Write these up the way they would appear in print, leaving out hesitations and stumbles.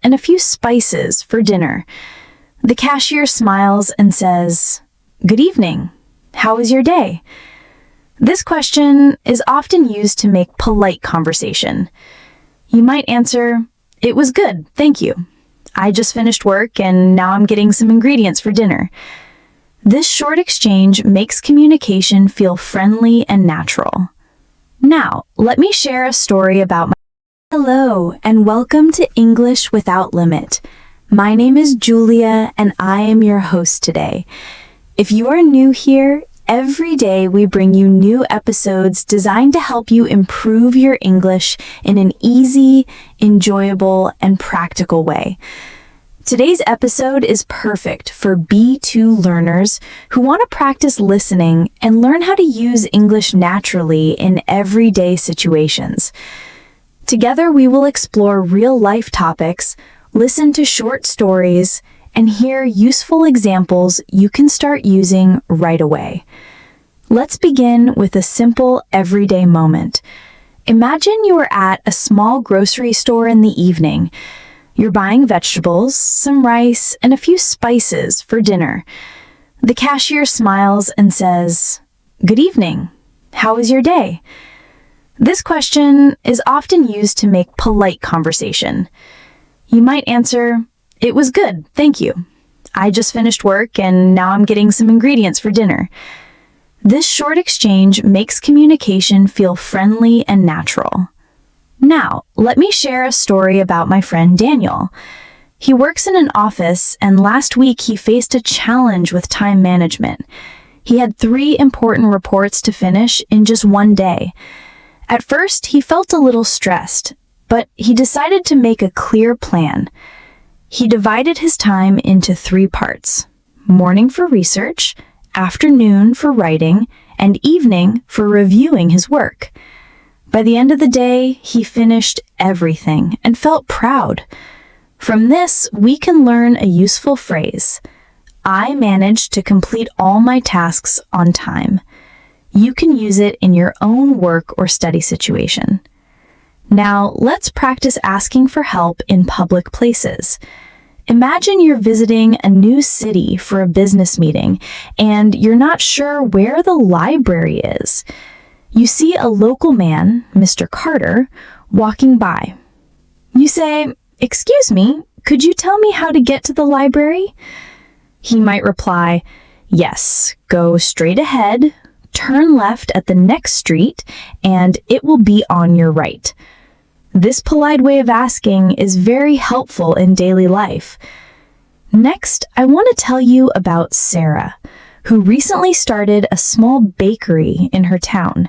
and a few spices for dinner. The cashier smiles and says, "Good evening. How was your day?" This question is often used to make polite conversation. You might answer, "It was good, thank you. I just finished work and now I'm getting some ingredients for dinner." This short exchange makes communication feel friendly and natural. Now, let me share a story about my... Hello, and welcome to English Without Limit. My name is Julia, and I am your host today. If you are new here, every day we bring you new episodes designed to help you improve your English in an easy, enjoyable, and practical way. Today's episode is perfect for B2 learners who want to practice listening and learn how to use English naturally in everyday situations. Together, we will explore real-life topics, listen to short stories, and hear useful examples you can start using right away. Let's begin with a simple everyday moment. Imagine you are at a small grocery store in the evening. You're buying vegetables, some rice, and a few spices for dinner. The cashier smiles and says, "Good evening. How was your day?" This question is often used to make polite conversation. You might answer, "It was good, thank you. I just finished work and now I'm getting some ingredients for dinner." This short exchange makes communication feel friendly and natural. Now, let me share a story about my friend Daniel. He works in an office, and last week he faced a challenge with time management. He had 3 important reports to finish in just one day. At first, he felt a little stressed, but he decided to make a clear plan. He divided his time into 3 parts: morning for research, afternoon for writing, and evening for reviewing his work. By the end of the day, he finished everything and felt proud. From this, we can learn a useful phrase: I managed to complete all my tasks on time. You can use it in your own work or study situation. Now, let's practice asking for help in public places. Imagine you're visiting a new city for a business meeting, and you're not sure where the library is. You see a local man, Mr. Carter, walking by. You say, "Excuse me, could you tell me how to get to the library?" He might reply, "Yes, go straight ahead, turn left at the next street, and it will be on your right." This polite way of asking is very helpful in daily life. Next, I want to tell you about Sarah, who recently started a small bakery in her town.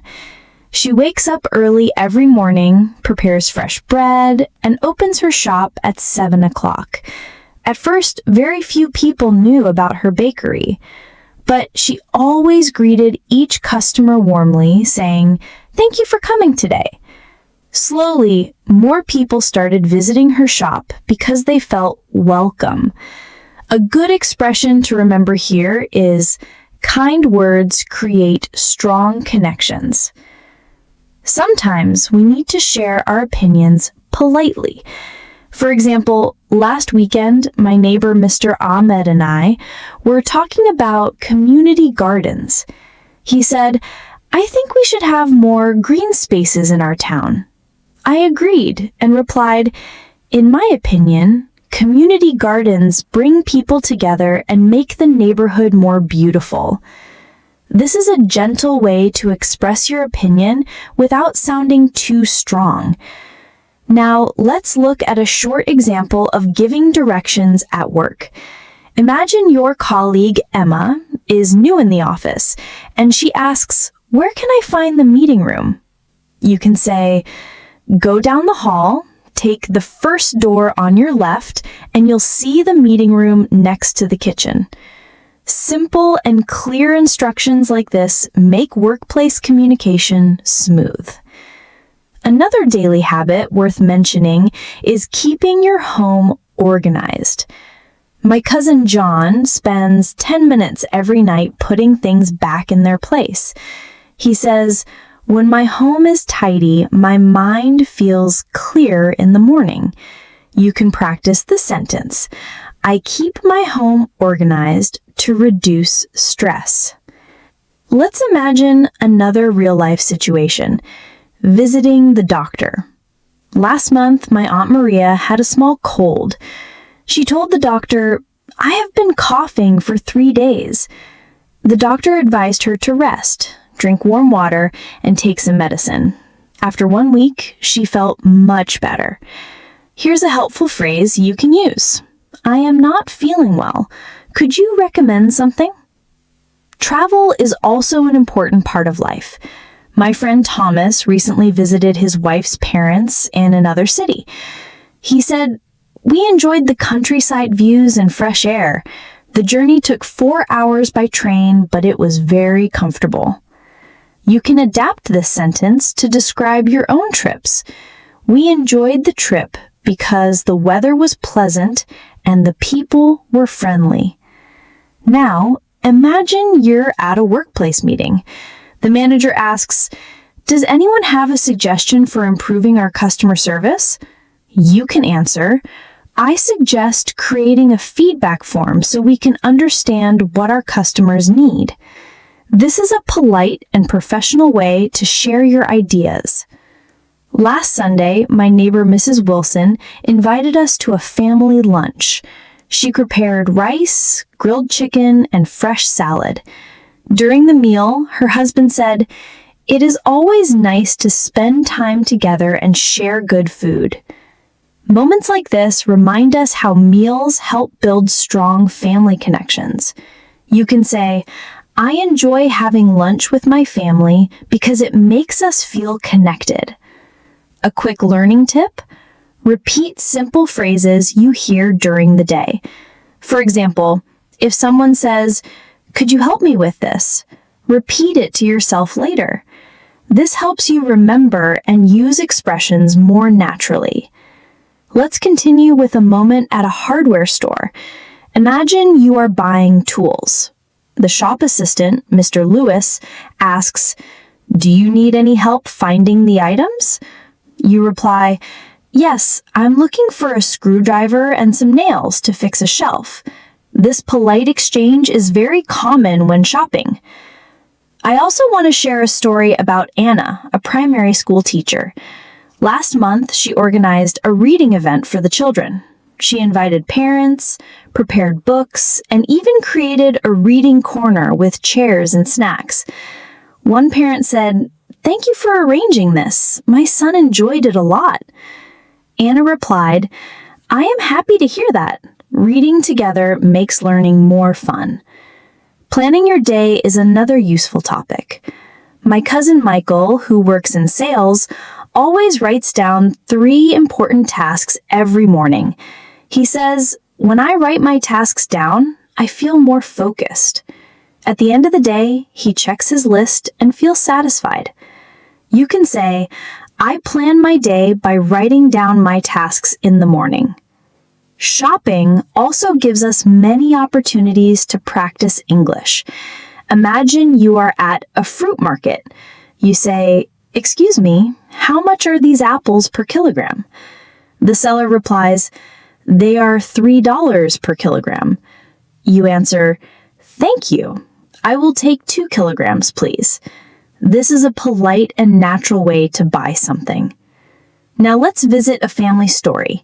She wakes up early every morning, prepares fresh bread, and opens her shop at 7 o'clock. At first, very few people knew about her bakery, but she always greeted each customer warmly, saying, "Thank you for coming today." Slowly, more people started visiting her shop because they felt welcome. A good expression to remember here is, kind words create strong connections. Sometimes we need to share our opinions politely. For example, last weekend, my neighbor Mr. Ahmed and I were talking about community gardens. He said, "I think we should have more green spaces in our town." I agreed and replied, "In my opinion, community gardens bring people together and make the neighborhood more beautiful." This is a gentle way to express your opinion without sounding too strong. Now, let's look at a short example of giving directions at work. Imagine your colleague, Emma, is new in the office, and she asks, "Where can I find the meeting room?" You can say, "Go down the hall, take the first door on your left, and you'll see the meeting room next to the kitchen." Simple and clear instructions like this make workplace communication smooth. Another daily habit worth mentioning is keeping your home organized. My cousin John spends 10 minutes every night putting things back in their place. He says, "When my home is tidy, my mind feels clear in the morning." You can practice the sentence, I keep my home organized to reduce stress. Let's imagine another real-life situation, visiting the doctor. Last month, my Aunt Maria had a small cold. She told the doctor, I have been coughing for 3 days. The doctor advised her to rest, drink warm water, and take some medicine. After 1 week, she felt much better. Here's a helpful phrase you can use. I am not feeling well. Could you recommend something? Travel is also an important part of life. My friend Thomas recently visited his wife's parents in another city. He said, we enjoyed the countryside views and fresh air. The journey took 4 hours by train, but it was very comfortable. You can adapt this sentence to describe your own trips. We enjoyed the trip because the weather was pleasant and the people were friendly. Now, imagine you're at a workplace meeting. The manager asks, does anyone have a suggestion for improving our customer service? You can answer, I suggest creating a feedback form so we can understand what our customers need. This is a polite and professional way to share your ideas. Last Sunday, my neighbor Mrs. Wilson invited us to a family lunch. She prepared rice, grilled chicken, and fresh salad. During the meal, her husband said, it is always nice to spend time together and share good food. Moments like this remind us how meals help build strong family connections. You can say, I enjoy having lunch with my family because it makes us feel connected. A quick learning tip: repeat simple phrases you hear during the day. For example, if someone says, could you help me with this? Repeat it to yourself later. This helps you remember and use expressions more naturally. Let's continue with a moment at a hardware store. Imagine you are buying tools. The shop assistant, Mr. Lewis, asks, do you need any help finding the items? You reply, yes, I'm looking for a screwdriver and some nails to fix a shelf. This polite exchange is very common when shopping. I also want to share a story about Anna, a primary school teacher. Last month, she organized a reading event for the children. She invited parents, prepared books, and even created a reading corner with chairs and snacks. One parent said, thank you for arranging this. My son enjoyed it a lot. Anna replied, I am happy to hear that. Reading together makes learning more fun. Planning your day is another useful topic. My cousin Michael, who works in sales, always writes down 3 important tasks every morning. He says, when I write my tasks down, I feel more focused. At the end of the day, he checks his list and feels satisfied. You can say, I plan my day by writing down my tasks in the morning. Shopping also gives us many opportunities to practice English. Imagine you are at a fruit market. You say, excuse me, how much are these apples per kilogram? The seller replies, they are $3 per kilogram. You answer, thank you. I will take 2 kilograms, please. This is a polite and natural way to buy something. Now let's visit a family story.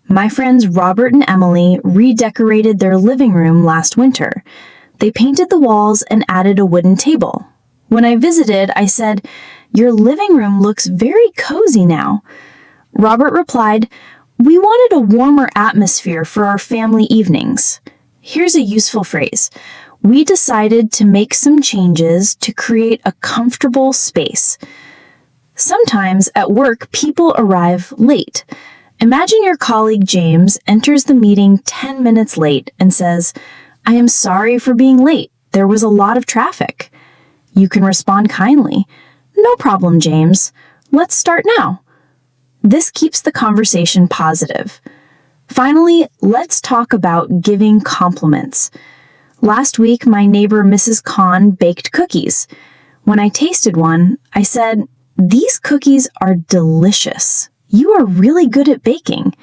My friends Robert and Emily redecorated their living room last winter. They painted the walls and added a wooden table. When I visited, I said, your living room looks very cozy now. Robert replied, we wanted a warmer atmosphere for our family evenings. Here's a useful phrase. We decided to make some changes to create a comfortable space. Sometimes at work, people arrive late. Imagine your colleague James enters the meeting 10 minutes late and says, I am sorry for being late. There was a lot of traffic. You can respond kindly. No problem, James. Let's start now. This keeps the conversation positive. Finally, let's talk about giving compliments. Last week, my neighbor Mrs. Kahn baked cookies. When I tasted one, I said, these cookies are delicious. You are really good at baking.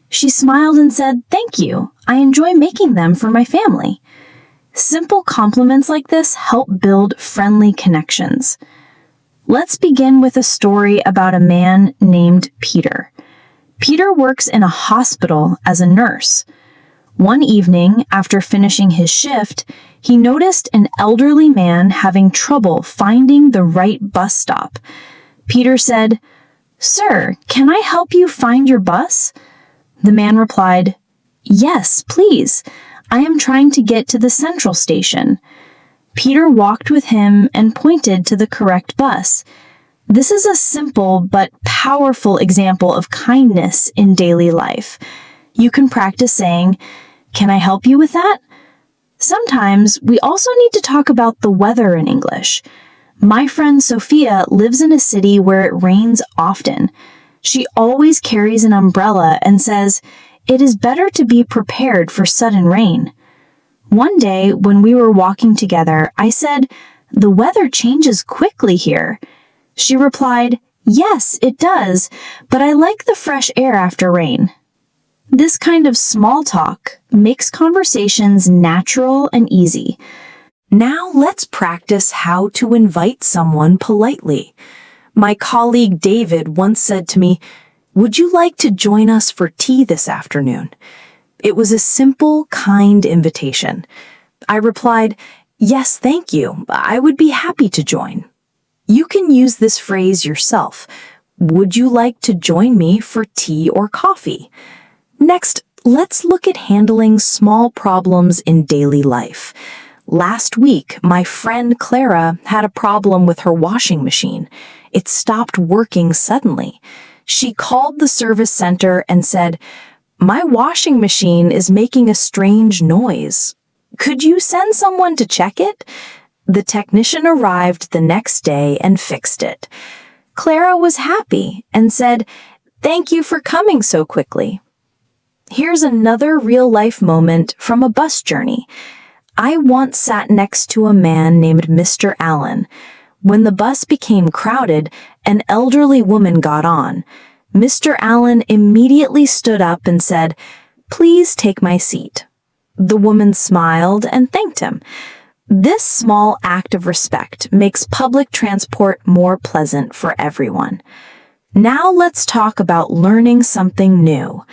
She smiled and said, "Thank you. I enjoy making them for my family." Simple compliments like this help build friendly connections. Let's begin with a story about a man named Peter. Peter works in a hospital as a nurse. One evening, after finishing his shift, he noticed an elderly man having trouble finding the right bus stop. Peter said, "Sir, can I help you find your bus?" The man replied, "Yes, please. I am trying to get to the central station." Peter walked with him and pointed to the correct bus. This is a simple but powerful example of kindness in daily life. You can practice saying, "Can I help you with that?" Sometimes we also need to talk about the weather in English. My friend Sophia lives in a city where it rains often. She always carries an umbrella and says, "It is better to be prepared for sudden rain." One day when we were walking together, I said, "The weather changes quickly here." She replied, "Yes, it does, but I like the fresh air after rain." This kind of small talk makes conversations natural and easy. Now let's practice how to invite someone politely. My colleague David once said to me, "Would you like to join us for tea this afternoon?" It was a simple, kind invitation. I replied, "Yes, thank you. I would be happy to join." You can use this phrase yourself. Would you like to join me for tea or coffee? Next, let's look at handling small problems in daily life. Last week, my friend Clara had a problem with her washing machine. It stopped working suddenly. She called the service center and said, "My washing machine is making a strange noise. Could you send someone to check it?" The technician arrived the next day and fixed it. Clara was happy and said, "Thank you for coming so quickly." Here's another real-life moment from a bus journey. I once sat next to a man named Mr. Allen. When the bus became crowded, an elderly woman got on. Mr. Allen immediately stood up and said, "Please take my seat." The woman smiled and thanked him. This small act of respect makes public transport more pleasant for everyone. Now let's talk about learning something new.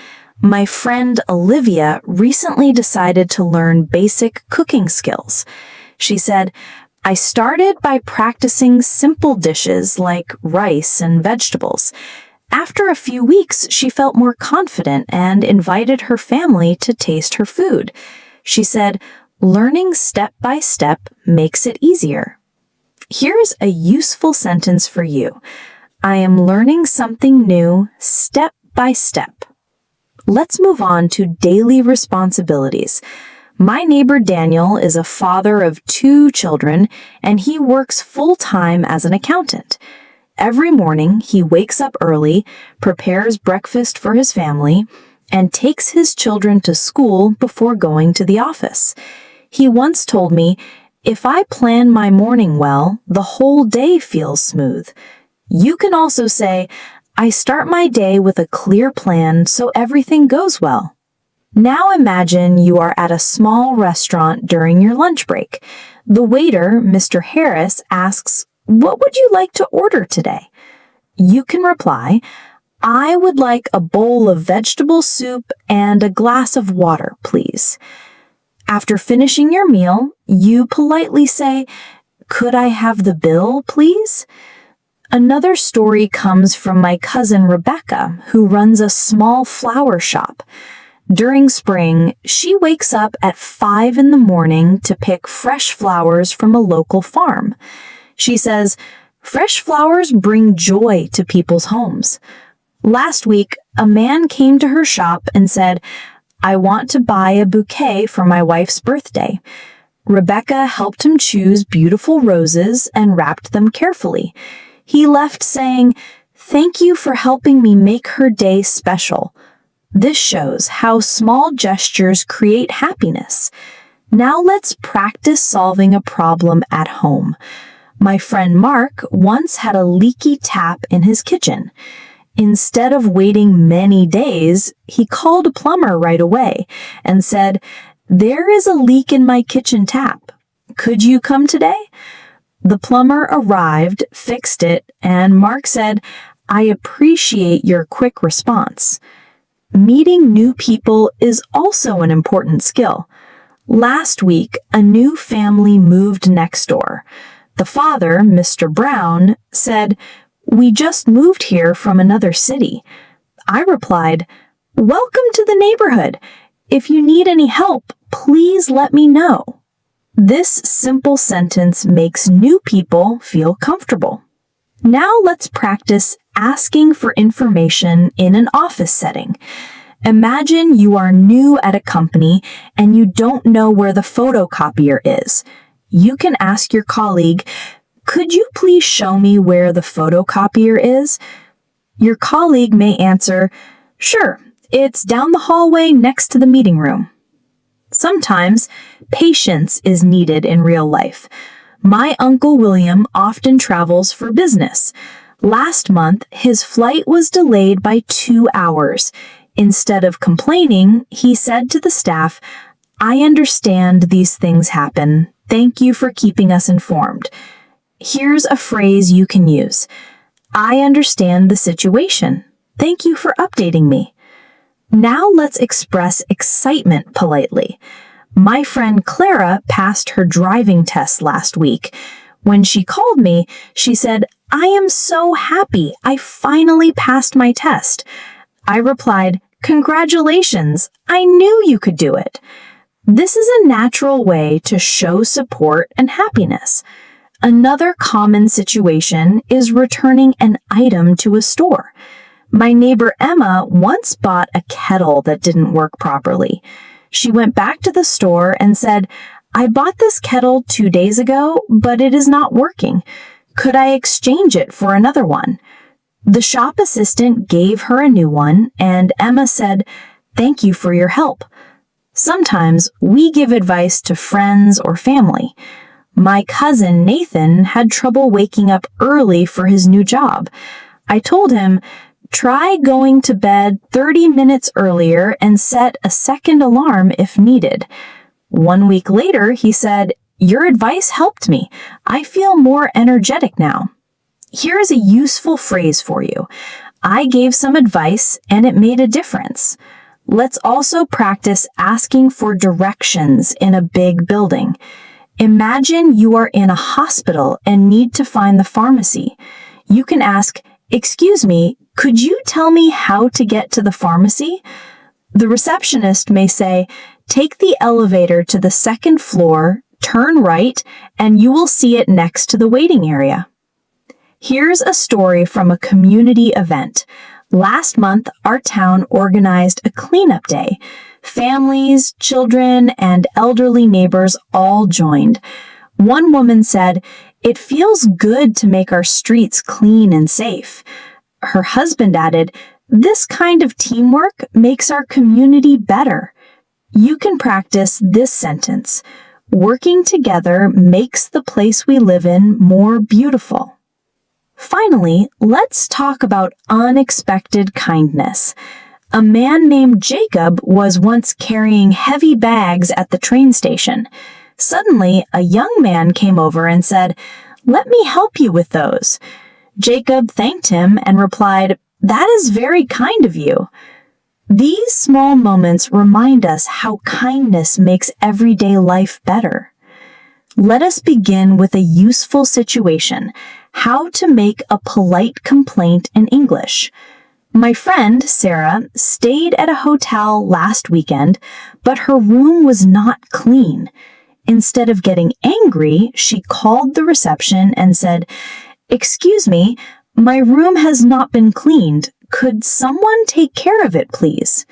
My friend Olivia recently decided to learn basic cooking skills. She said, "I started by practicing simple dishes like rice and vegetables. After a few weeks, she felt more confident and invited her family to taste her food." She said, "Learning step by step makes it easier." Here's a useful sentence for you. I am learning something new step by step. Let's move on to daily responsibilities. My neighbor Daniel is a father of 2 children, and he works full-time as an accountant. Every morning, he wakes up early, prepares breakfast for his family, and takes his children to school before going to the office. He once told me, "If I plan my morning well, the whole day feels smooth." You can also say, "I start my day with a clear plan so everything goes well." Now imagine you are at a small restaurant during your lunch break. The waiter, Mr. Harris, asks, "What would you like to order today?" You can reply, "I would like a bowl of vegetable soup and a glass of water, please." After finishing your meal, you politely say, "Could I have the bill, please?" Another story comes from my cousin Rebecca, who runs a small flower shop. During spring, she wakes up at 5 in the morning to pick fresh flowers from a local farm. She says, "Fresh flowers bring joy to people's homes." Last week, a man came to her shop and said, "I want to buy a bouquet for my wife's birthday." Rebecca helped him choose beautiful roses and wrapped them carefully. He left saying, "Thank you for helping me make her day special." This shows how small gestures create happiness. Now let's practice solving a problem at home. My friend Mark once had a leaky tap in his kitchen. Instead of waiting many days, he called a plumber right away and said, "There is a leak in my kitchen tap. Could you come today?" The plumber arrived, fixed it, and Mark said, "I appreciate your quick response." Meeting new people is also an important skill. Last week, a new family moved next door. The father, Mr. Brown, said, "We just moved here from another city." I replied, "Welcome to the neighborhood. If you need any help, please let me know." This simple sentence makes new people feel comfortable. Now let's practice asking for information in an office setting. Imagine you are new at a company and you don't know where the photocopier is. You can ask your colleague, "Could you please show me where the photocopier is?" Your colleague may answer, "Sure, it's down the hallway next to the meeting room." Sometimes patience is needed in real life. My Uncle William often travels for business. Last month, his flight was delayed by 2 hours. Instead of complaining, he said to the staff, "I understand these things happen. Thank you for keeping us informed." Here's a phrase you can use. "I understand the situation. Thank you for updating me." Now let's express excitement politely. My friend Clara passed her driving test last week. When she called me, she said, "I am so happy. I finally passed my test." I replied, "Congratulations. I knew you could do it." This is a natural way to show support and happiness. Another common situation is returning an item to a store. My neighbor Emma once bought a kettle that didn't work properly. She went back to the store and said, "I bought this kettle 2 days ago, but it is not working. Could I exchange it for another one?" The shop assistant gave her a new one, and Emma said, "Thank you for your help." Sometimes we give advice to friends or family. My cousin Nathan had trouble waking up early for his new job. I told him, "Try going to bed 30 minutes earlier and set a second alarm if needed." 1 week later, he said, "Your advice helped me. I feel more energetic now." Here is a useful phrase for you. I gave some advice and it made a difference. Let's also practice asking for directions in a big building. Imagine you are in a hospital and need to find the pharmacy. You can ask, "Excuse me, could you tell me how to get to the pharmacy?" The receptionist may say, "Take the elevator to the second floor, turn right, and you will see it next to the waiting area." Here's a story from a community event. Last month, our town organized a cleanup day. Families, children, and elderly neighbors all joined. One woman said, "It feels good to make our streets clean and safe." Her husband added, "This kind of teamwork makes our community better." You can practice this sentence. Working together makes the place we live in more beautiful. Finally, let's talk about unexpected kindness. A man named Jacob was once carrying heavy bags at the train station. Suddenly, a young man came over and said, "Let me help you with those." Jacob thanked him and replied, "That is very kind of you." These small moments remind us how kindness makes everyday life better. Let us begin with a useful situation: how to make a polite complaint in English. My friend, Sarah, stayed at a hotel last weekend, but her room was not clean. Instead of getting angry, she called the reception and said, "Excuse me, my room has not been cleaned. Could someone take care of it, please?"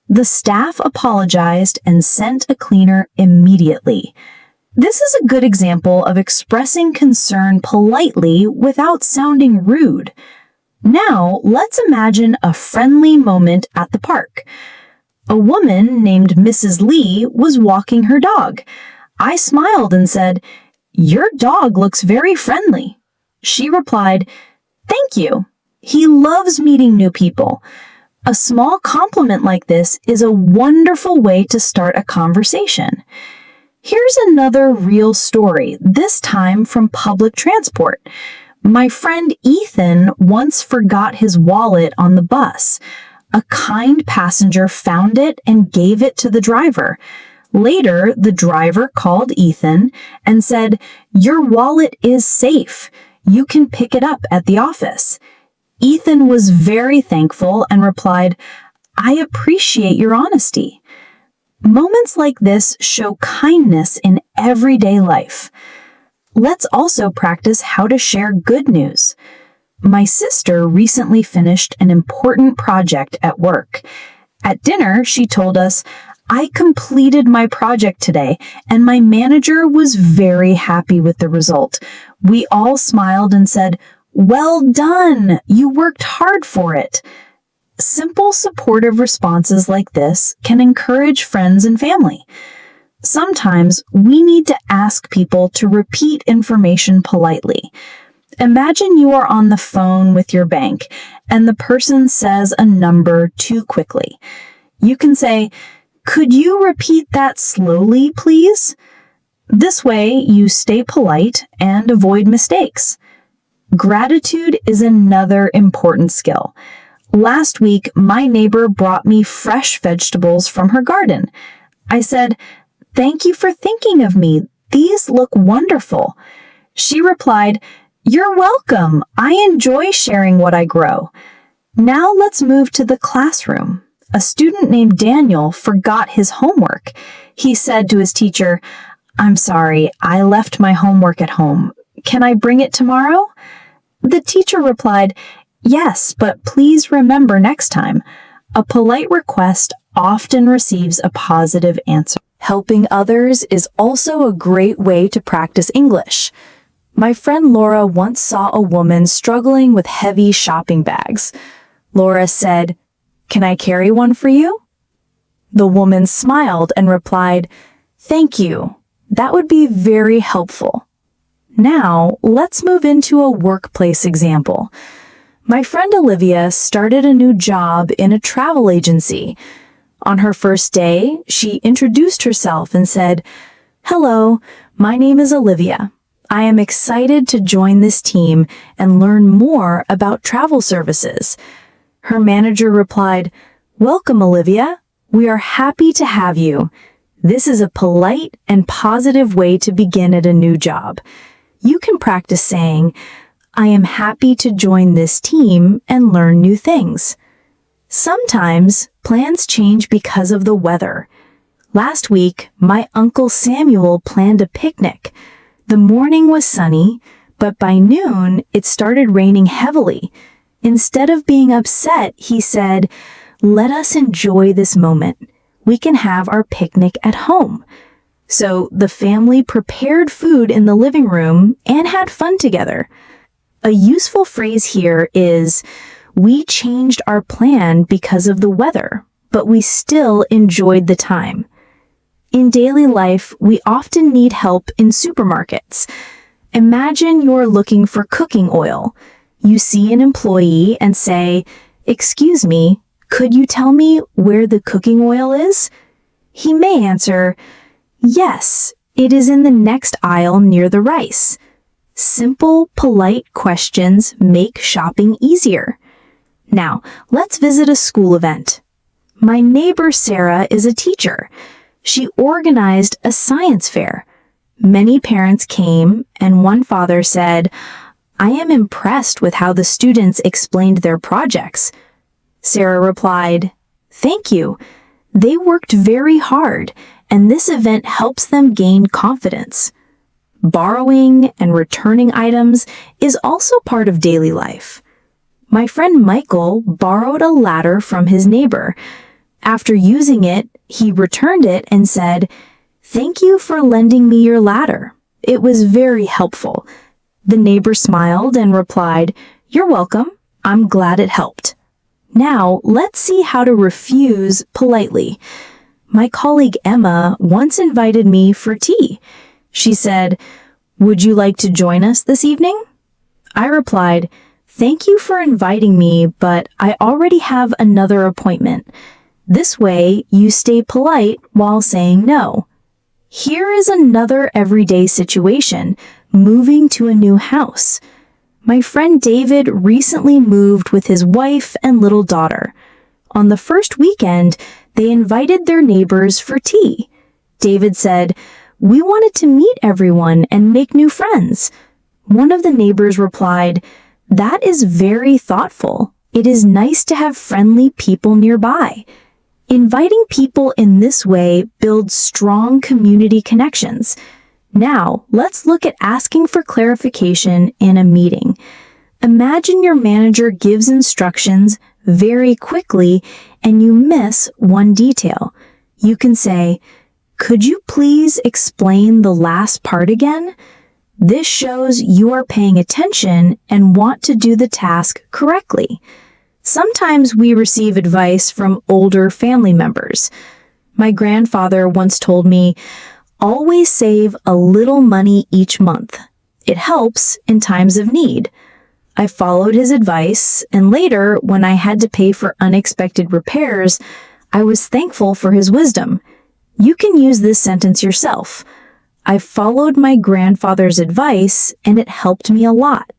The staff apologized and sent a cleaner immediately. This is a good example of expressing concern politely without sounding rude. Now, let's imagine a friendly moment at the park. A woman named Mrs. Lee was walking her dog. I smiled and said, "Your dog looks very friendly." She replied, "Thank you. He loves meeting new people. A small compliment like this is a wonderful way to start a conversation. Here's another real story, this time from public transport. My friend Ethan once forgot his wallet on the bus. A kind passenger found it and gave it to the driver. Later, the driver called Ethan and said, "Your wallet is safe. You can pick it up at the office." Ethan was very thankful and replied, "I appreciate your honesty." Moments like this show kindness in everyday life. Let's also practice how to share good news. My sister recently finished an important project at work. At dinner, she told us, "I completed my project today, and my manager was very happy with the result. We all smiled and said, 'Well done! You worked hard for it.'" Simple, supportive responses like this can encourage friends and family. Sometimes we need to ask people to repeat information politely. Imagine you are on the phone with your bank and the person says a number too quickly. You can say, "Could you repeat that slowly, please?" This way, you stay polite and avoid mistakes. Gratitude is another important skill. Last week, my neighbor brought me fresh vegetables from her garden. I said, "Thank you for thinking of me. These look wonderful." She replied, "You're welcome. I enjoy sharing what I grow." Now let's move to the classroom. A student named Daniel forgot his homework. He said to his teacher, "I'm sorry, I left my homework at home. Can I bring it tomorrow?" The teacher replied, "Yes, but please remember next time." A polite request often receives a positive answer. Helping others is also a great way to practice English. My friend Laura once saw a woman struggling with heavy shopping bags. Laura said, "Can I carry one for you?" The woman smiled and replied, "Thank you. That would be very helpful." Now, let's move into a workplace example. My friend Olivia started a new job in a travel agency. On her first day, she introduced herself and said, "Hello, my name is Olivia. I am excited to join this team and learn more about travel services." Her manager replied, "Welcome, Olivia. We are happy to have you." This is a polite and positive way to begin at a new job. You can practice saying, "I am happy to join this team and learn new things." Sometimes plans change because of the weather. Last week, my Uncle Samuel planned a picnic. The morning was sunny, but by noon it started raining heavily. Instead of being upset, he said, "Let us enjoy this moment. We can have our picnic at home." So the family prepared food in the living room and had fun together. A useful phrase here is, "We changed our plan because of the weather, but we still enjoyed the time." In daily life, we often need help in supermarkets. Imagine you're looking for cooking oil. You see an employee and say, "Excuse me, could you tell me where the cooking oil is?" He may answer, "Yes, it is in the next aisle near the rice." Simple, polite questions make shopping easier. Now, let's visit a school event. My neighbor Sarah is a teacher. She organized a science fair. Many parents came, and one father said, "I am impressed with how the students explained their projects." Sarah replied, "Thank you. They worked very hard, and this event helps them gain confidence." Borrowing and returning items is also part of daily life. My friend Michael borrowed a ladder from his neighbor. After using it, he returned it and said, "Thank you for lending me your ladder. It was very helpful." The neighbor smiled and replied, "You're welcome. I'm glad it helped." Now, let's see how to refuse politely. My colleague Emma once invited me for tea. She said, "Would you like to join us this evening?" I replied, "Thank you for inviting me, but I already have another appointment." This way, you stay polite while saying no. Here is another everyday situation, moving to a new house. My friend David recently moved with his wife and little daughter. On the first weekend, they invited their neighbors for tea. David said, "We wanted to meet everyone and make new friends." One of the neighbors replied, "That is very thoughtful. It is nice to have friendly people nearby." Inviting people in this way builds strong community connections. Now, let's look at asking for clarification in a meeting. Imagine your manager gives instructions very quickly and you miss one detail. You can say, "Could you please explain the last part again?" This shows you are paying attention and want to do the task correctly. Sometimes we receive advice from older family members. My grandfather once told me, "Always save a little money each month. It helps in times of need." I followed his advice, and later, when I had to pay for unexpected repairs, I was thankful for his wisdom. You can use this sentence yourself. I followed my grandfather's advice, and it helped me a lot.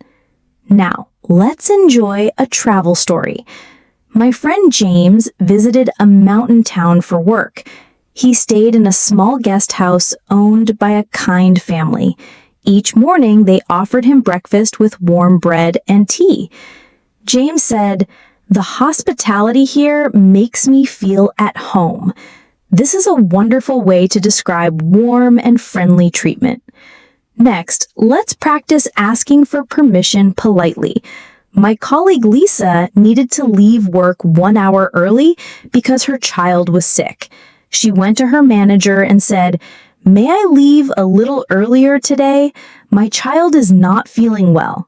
Now, let's enjoy a travel story. My friend James visited a mountain town for work. He stayed in a small guest house owned by a kind family. Each morning, they offered him breakfast with warm bread and tea. James said, "The hospitality here makes me feel at home." This is a wonderful way to describe warm and friendly treatment. Next, let's practice asking for permission politely. My colleague Lisa needed to leave work 1 hour early because her child was sick. She went to her manager and said, "May I leave a little earlier today? My child is not feeling well."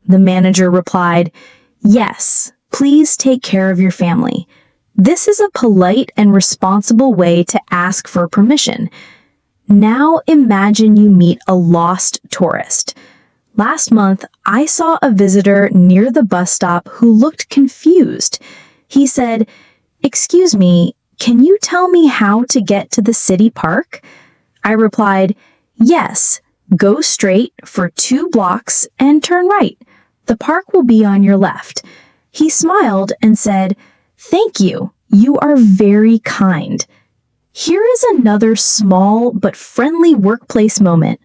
The manager replied, "Yes, please take care of your family." This is a polite and responsible way to ask for permission. Now imagine you meet a lost tourist. Last month, I saw a visitor near the bus stop who looked confused. He said, "Excuse me, can you tell me how to get to the city park?" I replied, "Yes, go straight for 2 blocks and turn right. The park will be on your left." He smiled and said, "Thank you. You are very kind." Here is another small but friendly workplace moment.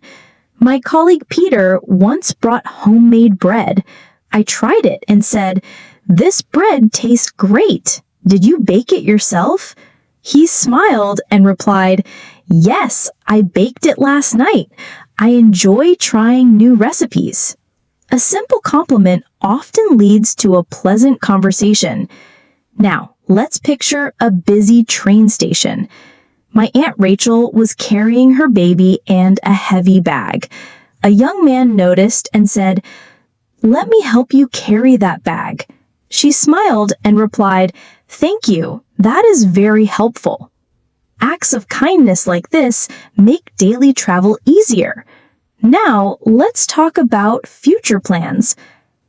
My colleague Peter once brought homemade bread. I tried it and said, "This bread tastes great. Did you bake it yourself?" He smiled and replied, "Yes, I baked it last night. I enjoy trying new recipes." A simple compliment often leads to a pleasant conversation. Now, let's picture a busy train station. My Aunt Rachel was carrying her baby and a heavy bag. A young man noticed and said, "Let me help you carry that bag." She smiled and replied, "Thank you. That is very helpful." Acts of kindness like this make daily travel easier. Now, let's talk about future plans.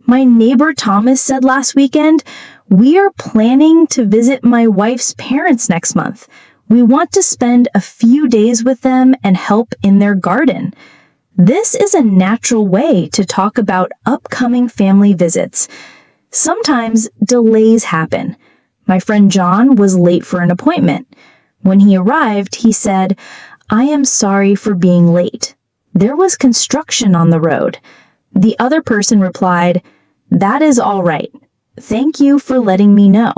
My neighbor Thomas said last weekend, "We are planning to visit my wife's parents next month. We want to spend a few days with them and help in their garden." This is a natural way to talk about upcoming family visits. Sometimes delays happen. My friend John was late for an appointment. When he arrived, he said, "I am sorry for being late. There was construction on the road." The other person replied, "That is all right. Thank you for letting me know."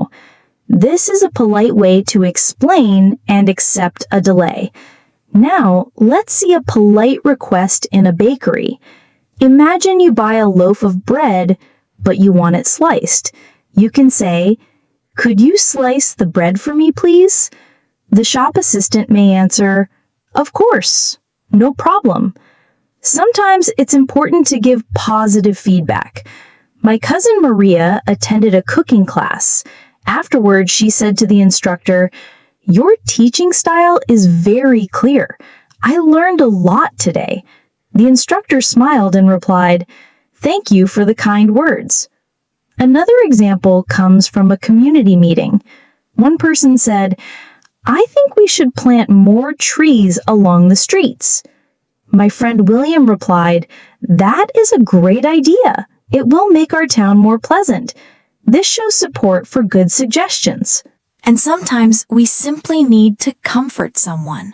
This is a polite way to explain and accept a delay. Now, let's see a polite request in a bakery. Imagine you buy a loaf of bread, but you want it sliced. You can say, "Could you slice the bread for me, please?" The shop assistant may answer, "Of course, no problem." Sometimes it's important to give positive feedback. My cousin Maria attended a cooking class. Afterwards, she said to the instructor, "Your teaching style is very clear. I learned a lot today." The instructor smiled and replied, "Thank you for the kind words." Another example comes from a community meeting. One person said, "I think we should plant more trees along the streets." My friend William replied, "That is a great idea. It will make our town more pleasant." This shows support for good suggestions. And sometimes we simply need to comfort someone.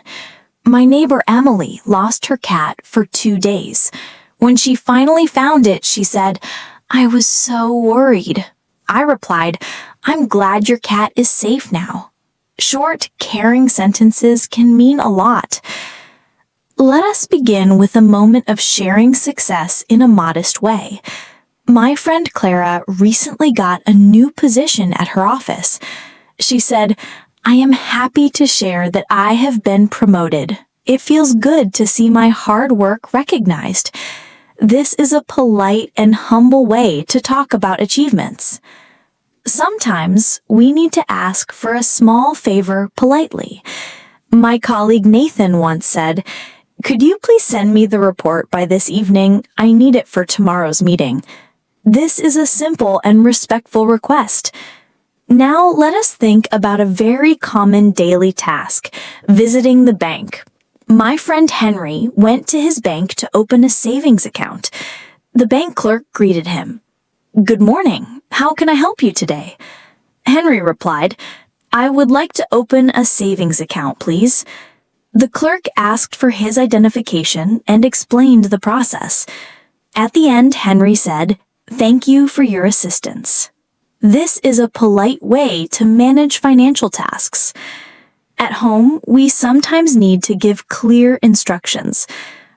My neighbor Emily lost her cat for 2 days. When she finally found it, she said, "I was so worried." I replied, "I'm glad your cat is safe now." Short, caring sentences can mean a lot. Let us begin with a moment of sharing success in a modest way. My friend Clara recently got a new position at her office. She said, "I am happy to share that I have been promoted. It feels good to see my hard work recognized." This is a polite and humble way to talk about achievements. Sometimes we need to ask for a small favor politely. My colleague Nathan once said, "Could you please send me the report by this evening? I need it for tomorrow's meeting." This is a simple and respectful request. Now let us think about a very common daily task, visiting the bank. My friend Henry went to his bank to open a savings account. The bank clerk greeted him. "Good morning. How can I help you today?" Henry replied, "I would like to open a savings account, please." The clerk asked for his identification and explained the process. At the end, Henry said, "Thank you for your assistance." This is a polite way to manage financial tasks. At home, we sometimes need to give clear instructions.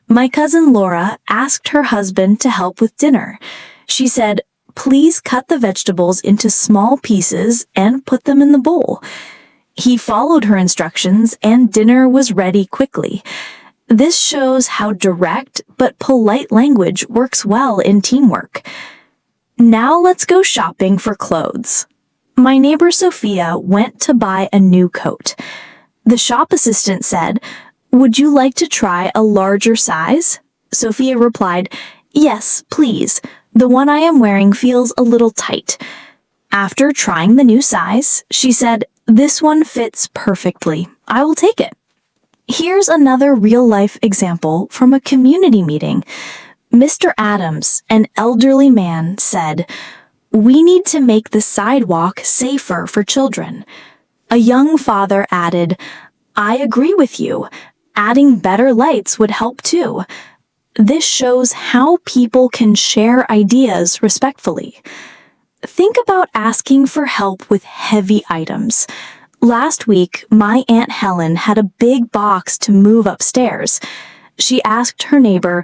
My cousin Laura asked her husband to help with dinner. She said, "Please cut the vegetables into small pieces and put them in the bowl." He followed her instructions and dinner was ready quickly. This shows how direct but polite language works well in teamwork. Now let's go shopping for clothes. My neighbor Sophia went to buy a new coat. The shop assistant said, "Would you like to try a larger size?" Sophia replied, "Yes, please. The one I am wearing feels a little tight." After trying the new size, she said, "This one fits perfectly. I will take it." Here's another real-life example from a community meeting. Mr. Adams, an elderly man, said, "We need to make the sidewalk safer for children." A young father added, "I agree with you. Adding better lights would help too." This shows how people can share ideas respectfully. Think about asking for help with heavy items. Last week, my Aunt Helen had a big box to move upstairs. She asked her neighbor,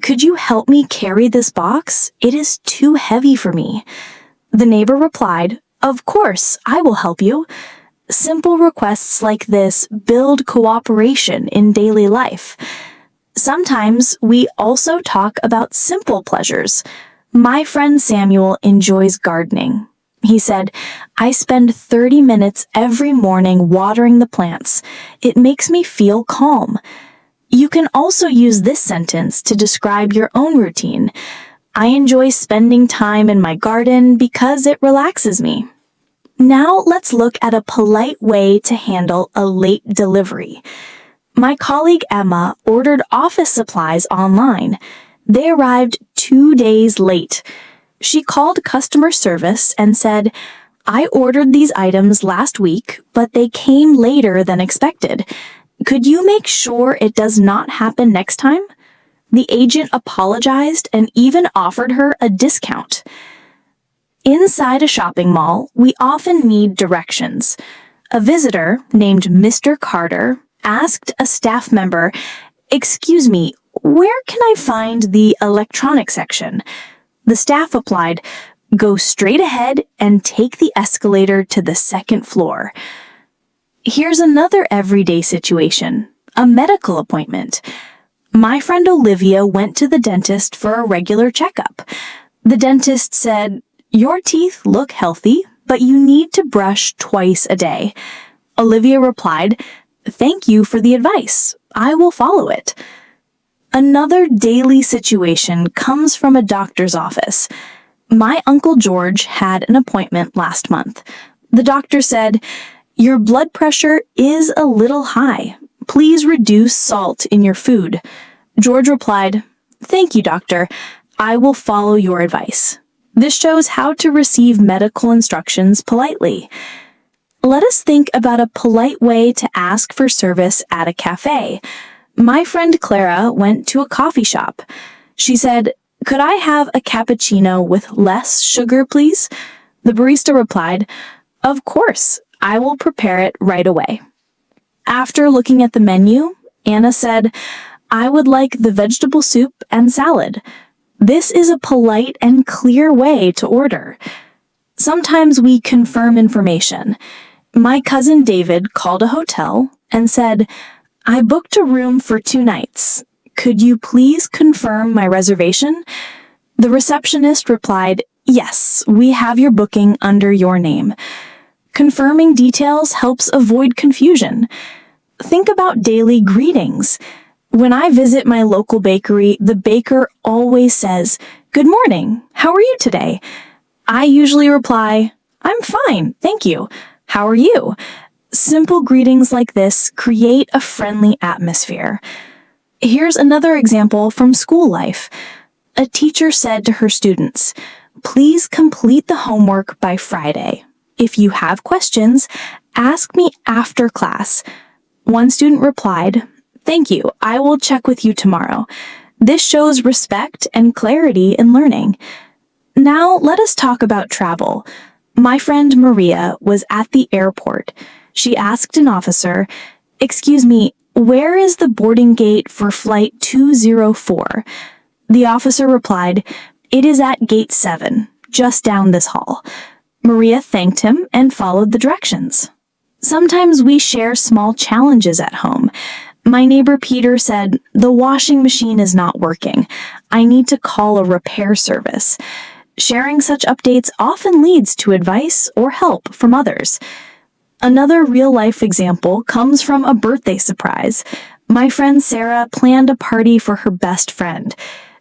"Could you help me carry this box? It is too heavy for me." The neighbor replied, "Of course, I will help you." Simple requests like this build cooperation in daily life. Sometimes we also talk about simple pleasures. My friend Samuel enjoys gardening. He said, "I spend 30 minutes every morning watering the plants. It makes me feel calm." You can also use this sentence to describe your own routine. "I enjoy spending time in my garden because it relaxes me." Now let's look at a polite way to handle a late delivery. My colleague Emma ordered office supplies online. They arrived 2 days late. She called customer service and said, "I ordered these items last week, but they came later than expected. Could you make sure it does not happen next time?" The agent apologized and even offered her a discount. Inside a shopping mall, we often need directions. A visitor named Mr. Carter asked a staff member, "Excuse me, where can I find the electronics section?" The staff replied, "Go straight ahead and take the escalator to the second floor." Here's another everyday situation, a medical appointment. My friend Olivia went to the dentist for a regular checkup. The dentist said, "Your teeth look healthy, but you need to brush twice a day." Olivia replied, "Thank you for the advice. I will follow it." Another daily situation comes from a doctor's office. My Uncle George had an appointment last month. The doctor said, "Your blood pressure is a little high. Please reduce salt in your food." George replied, "Thank you, doctor. I will follow your advice." This shows how to receive medical instructions politely. Let us think about a polite way to ask for service at a cafe. My friend Clara went to a coffee shop. She said, "Could I have a cappuccino with less sugar, please?" The barista replied, "Of course, I will prepare it right away." After looking at the menu, Anna said, "I would like the vegetable soup and salad." This is a polite and clear way to order. Sometimes we confirm information. My cousin David called a hotel and said, "I booked a room for 2 nights. Could you please confirm my reservation?" The receptionist replied, "Yes, we have your booking under your name." Confirming details helps avoid confusion. Think about daily greetings. When I visit my local bakery, the baker always says, "Good morning, how are you today?" I usually reply, "I'm fine, thank you. How are you?" Simple greetings like this create a friendly atmosphere. Here's another example from school life. A teacher said to her students, "Please complete the homework by Friday. If you have questions, ask me after class." One student replied, "Thank you, I will check with you tomorrow." This shows respect and clarity in learning. Now let us talk about travel. My friend Maria was at the airport. She asked an officer, "Excuse me, where is the boarding gate for flight 204? The officer replied, "It is at gate 7, just down this hall." Maria thanked him and followed the directions. Sometimes we share small challenges at home. My neighbor Peter said, "The washing machine is not working. I need to call a repair service." Sharing such updates often leads to advice or help from others. Another real-life example comes from a birthday surprise. My friend Sarah planned a party for her best friend.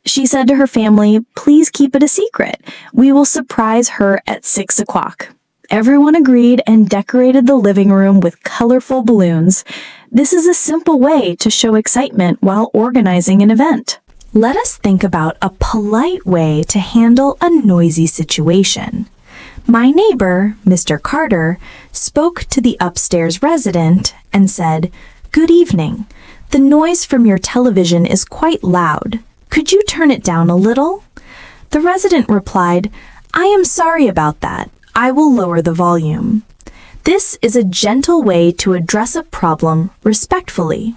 She said to her family, "Please keep it a secret. We will surprise her at 6 o'clock." Everyone agreed and decorated the living room with colorful balloons. This is a simple way to show excitement while organizing an event. Let us think about a polite way to handle a noisy situation. My neighbor, Mr. Carter, spoke to the upstairs resident and said, "Good evening. The noise from your television is quite loud. Could you turn it down a little?" The resident replied, "I am sorry about that. I will lower the volume." This is a gentle way to address a problem respectfully.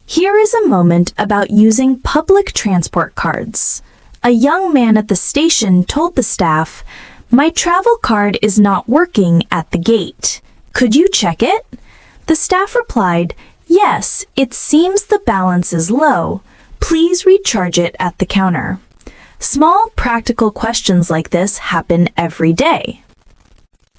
Here is a moment about using public transport cards. A young man at the station told the staff, "My travel card is not working at the gate. Could you check it?" The staff replied, "Yes, it seems the balance is low. Please recharge it at the counter." Small practical questions like this happen every day.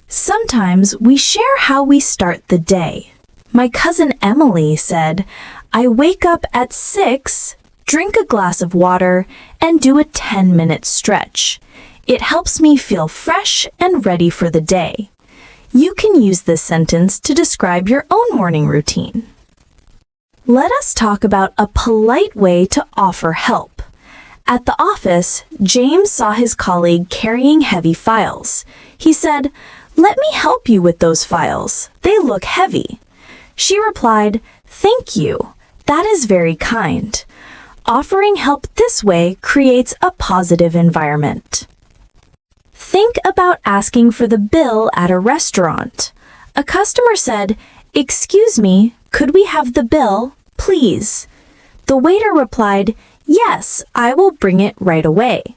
Sometimes we share how we start the day. My cousin Emily said, "I wake up at 6, drink a glass of water, and do a 10-minute stretch. It helps me feel fresh and ready for the day." You can use this sentence to describe your own morning routine. Let us talk about a polite way to offer help. At the office, James saw his colleague carrying heavy files. He said, "Let me help you with those files. They look heavy." She replied, "Thank you. That is very kind." Offering help this way creates a positive environment. Think about asking for the bill at a restaurant. A customer said, "Excuse me, could we have the bill, please?" The waiter replied, "Yes, I will bring it right away."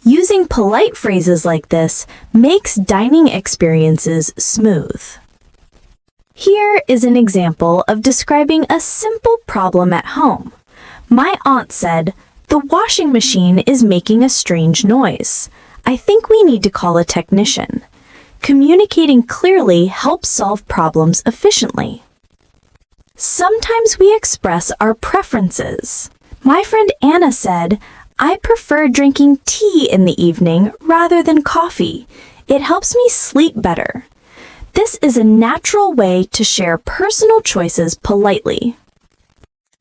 Using polite phrases like this makes dining experiences smooth. Here is an example of describing a simple problem at home. My aunt said, "The washing machine is making a strange noise. I think we need to call a technician." Communicating clearly helps solve problems efficiently. Sometimes we express our preferences. My friend Anna said, I prefer drinking tea in the evening rather than coffee. It helps me sleep better. This is a natural way to share personal choices politely.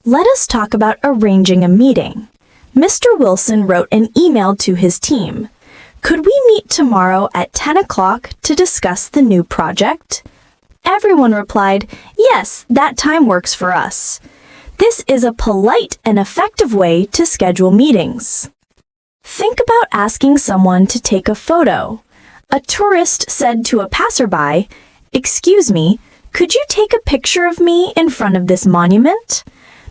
Let us talk about arranging a meeting. Mr. Wilson wrote an email to his team. Could we meet tomorrow at 10 o'clock to discuss the new project? Everyone replied, yes, that time works for us. This is a polite and effective way to schedule meetings. Think about asking someone to take a photo. A tourist said to a passerby, "Excuse me, could you take a picture of me in front of this monument?"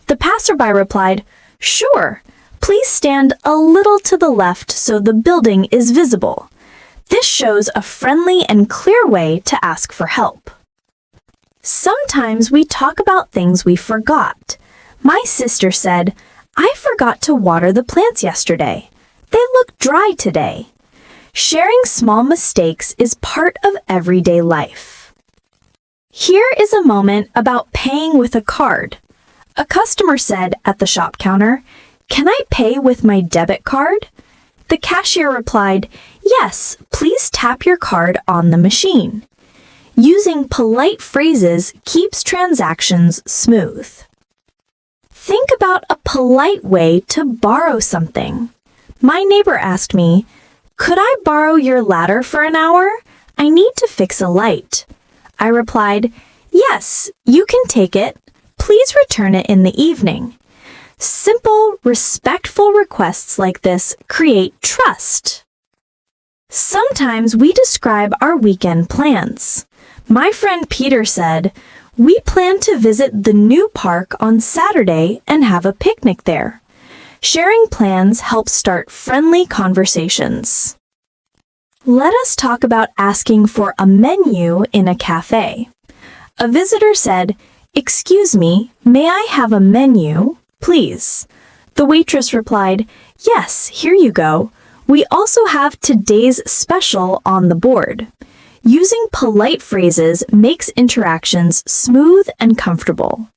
The passerby replied, "Sure. Please stand a little to the left so the building is visible." This shows a friendly and clear way to ask for help. Sometimes we talk about things we forgot. My sister said, "I forgot to water the plants yesterday. They look dry today." Sharing small mistakes is part of everyday life. Here is a moment about paying with a card. A customer said at the shop counter, "Can I pay with my debit card?" The cashier replied, "Yes, please tap your card on the machine." Using polite phrases keeps transactions smooth. Think about a polite way to borrow something. My neighbor asked me, "Could I borrow your ladder for an hour? I need to fix a light." I replied, "Yes, you can take it. Please return it in the evening." Simple, respectful requests like this create trust. Sometimes we describe our weekend plans. My friend Peter said, "We plan to visit the new park on Saturday and have a picnic there." Sharing plans helps start friendly conversations. Let us talk about asking for a menu in a cafe. A visitor said, "Excuse me, may I have a menu, please?" The waitress replied, "Yes, here you go. We also have today's special on the board." Using polite phrases makes interactions smooth and comfortable.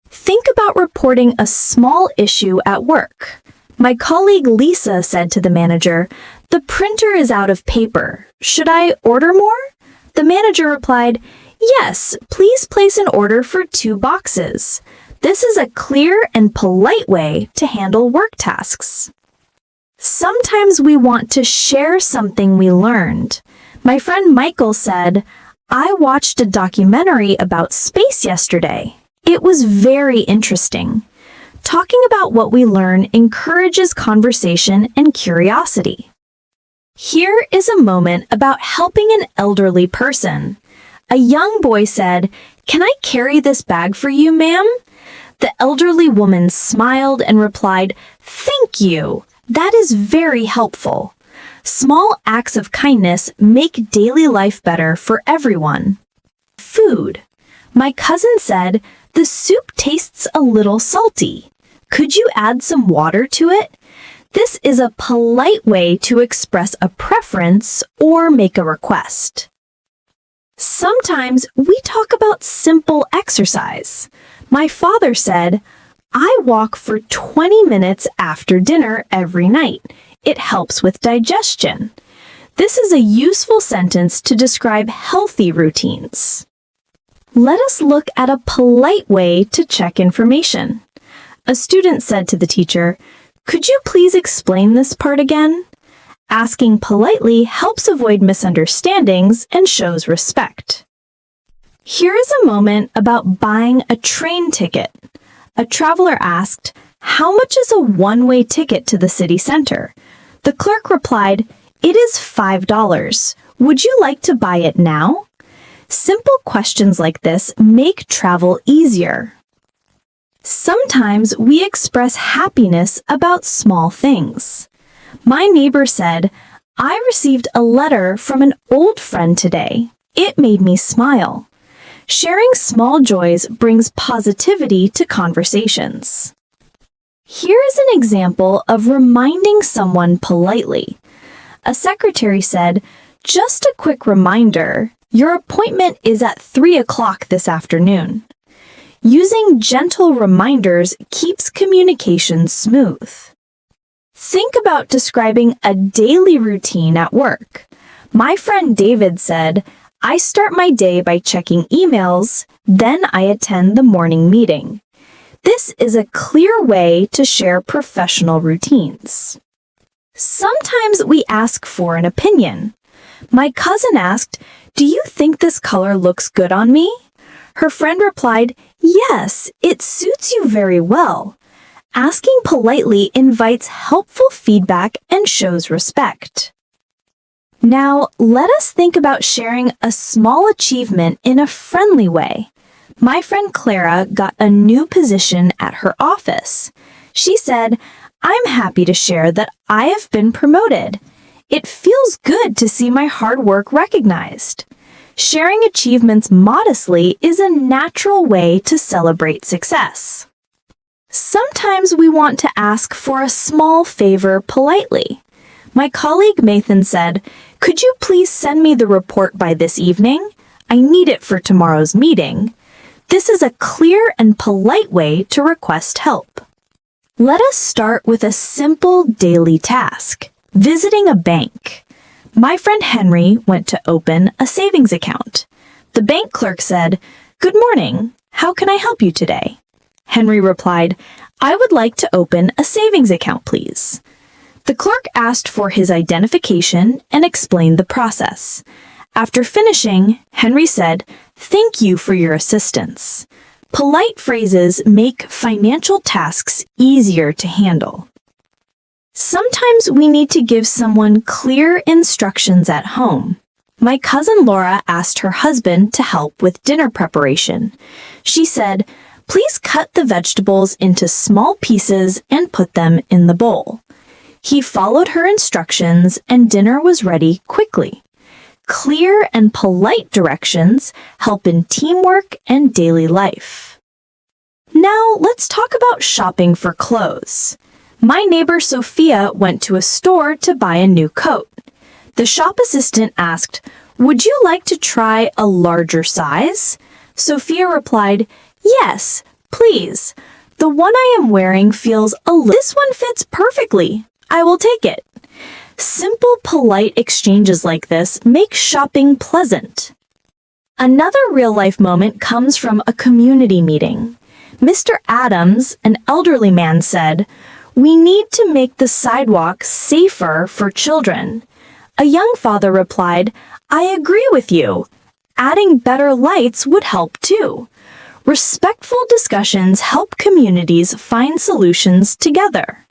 Think about reporting a small issue at work. My colleague Lisa said to the manager, "The printer is out of paper. Should I order more?" The manager replied, "Yes, please place an order for 2 boxes." This is a clear and polite way to handle work tasks. Sometimes we want to share something we learned. My friend Michael said, "I watched a documentary about space yesterday. It was very interesting." Talking about what we learn encourages conversation and curiosity. Here is a moment about helping an elderly person. A young boy said, "Can I carry this bag for you, ma'am?" The elderly woman smiled and replied, "Thank you. That is very helpful." Small acts of kindness make daily life better for everyone. Food. My cousin said, "The soup tastes a little salty. Could you add some water to it?" This is a polite way to express a preference or make a request. Sometimes we talk about simple exercise. My father said, "I walk for 20 minutes after dinner every night. It helps with digestion." This is a useful sentence to describe healthy routines. Let us look at a polite way to check information. A student said to the teacher, "Could you please explain this part again?" Asking politely helps avoid misunderstandings and shows respect. Here is a moment about buying a train ticket. A traveler asked, "How much is a one-way ticket to the city center?" The clerk replied, "It is $5. Would you like to buy it now?" Simple questions like this make travel easier. Sometimes we express happiness about small things. My neighbor said, "I received a letter from an old friend today. It made me smile." Sharing small joys brings positivity to conversations. Here is an example of reminding someone politely. A secretary said, "Just a quick reminder, your appointment is at 3 o'clock this afternoon." Using gentle reminders keeps communication smooth. Think about describing a daily routine at work. My friend David said, I start my day by checking emails, then I attend the morning meeting. This is a clear way to share professional routines. Sometimes we ask for an opinion. My cousin asked, do you think this color looks good on me? Her friend replied, yes, it suits you very well. Asking politely invites helpful feedback and shows respect. Now, let us think about sharing a small achievement in a friendly way. My friend Clara got a new position at her office. She said, I'm happy to share that I have been promoted. It feels good to see my hard work recognized. Sharing achievements modestly is a natural way to celebrate success. Sometimes we want to ask for a small favor politely. My colleague Mathan said, could you please send me the report by this evening? I need it for tomorrow's meeting. This is a clear and polite way to request help. Let us start with a simple daily task, visiting a bank. My friend Henry went to open a savings account. The bank clerk said, good morning, how can I help you today? Henry replied, I would like to open a savings account, please. The clerk asked for his identification and explained the process. After finishing, Henry said, thank you for your assistance. Polite phrases make financial tasks easier to handle. Sometimes we need to give someone clear instructions at home. My cousin Laura asked her husband to help with dinner preparation. She said, please cut the vegetables into small pieces and put them in the bowl. He followed her instructions and dinner was ready quickly. Clear and polite directions help in teamwork and daily life. Now let's talk about shopping for clothes. My neighbor Sophia went to a store to buy a new coat. The shop assistant asked, would you like to try a larger size? Sophia replied, yes, please. The one I am wearing feels this one fits perfectly. I will take it. Simple, polite exchanges like this make shopping pleasant. Another real-life moment comes from a community meeting. Mr. Adams, an elderly man, said, we need to make the sidewalk safer for children. A young father replied, I agree with you. Adding better lights would help too. Respectful discussions help communities find solutions together.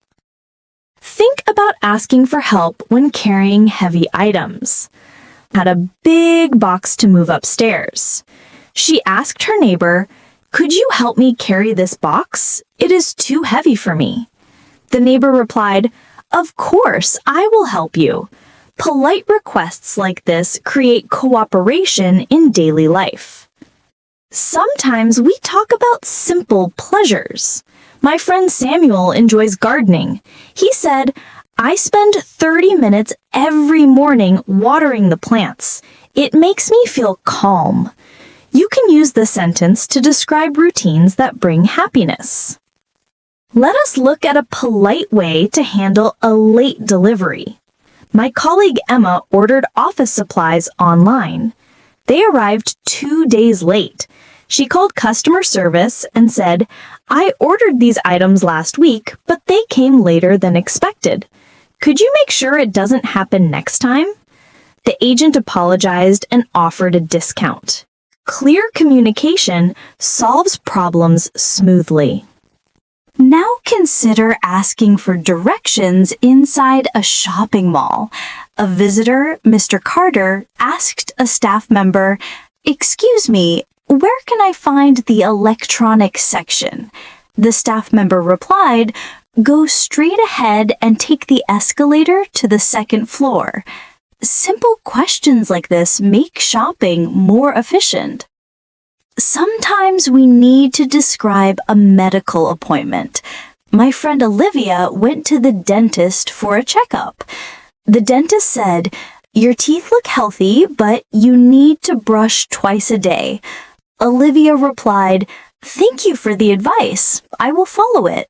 Think about asking for help when carrying heavy items. Had a big box to move upstairs. She asked her neighbor, could you help me carry this box? It is too heavy for me. The neighbor replied, of course, I will help you. Polite requests like this create cooperation in daily life. Sometimes we talk about simple pleasures. My friend Samuel enjoys gardening. He said, I spend 30 minutes every morning watering the plants. It makes me feel calm. You can use this sentence to describe routines that bring happiness. Let us look at a polite way to handle a late delivery. My colleague Emma ordered office supplies online. They arrived 2 days late. She called customer service and said, I ordered these items last week, but they came later than expected. Could you make sure it doesn't happen next time? The agent apologized and offered a discount. Clear communication solves problems smoothly. Now consider asking for directions inside a shopping mall. A visitor, Mr. Carter, asked a staff member, excuse me, where can I find the electronics section? The staff member replied, go straight ahead and take the escalator to the second floor. Simple questions like this make shopping more efficient. Sometimes we need to describe a medical appointment. My friend Olivia went to the dentist for a checkup. The dentist said, your teeth look healthy, but you need to brush twice a day. Olivia replied, thank you for the advice. I will follow it.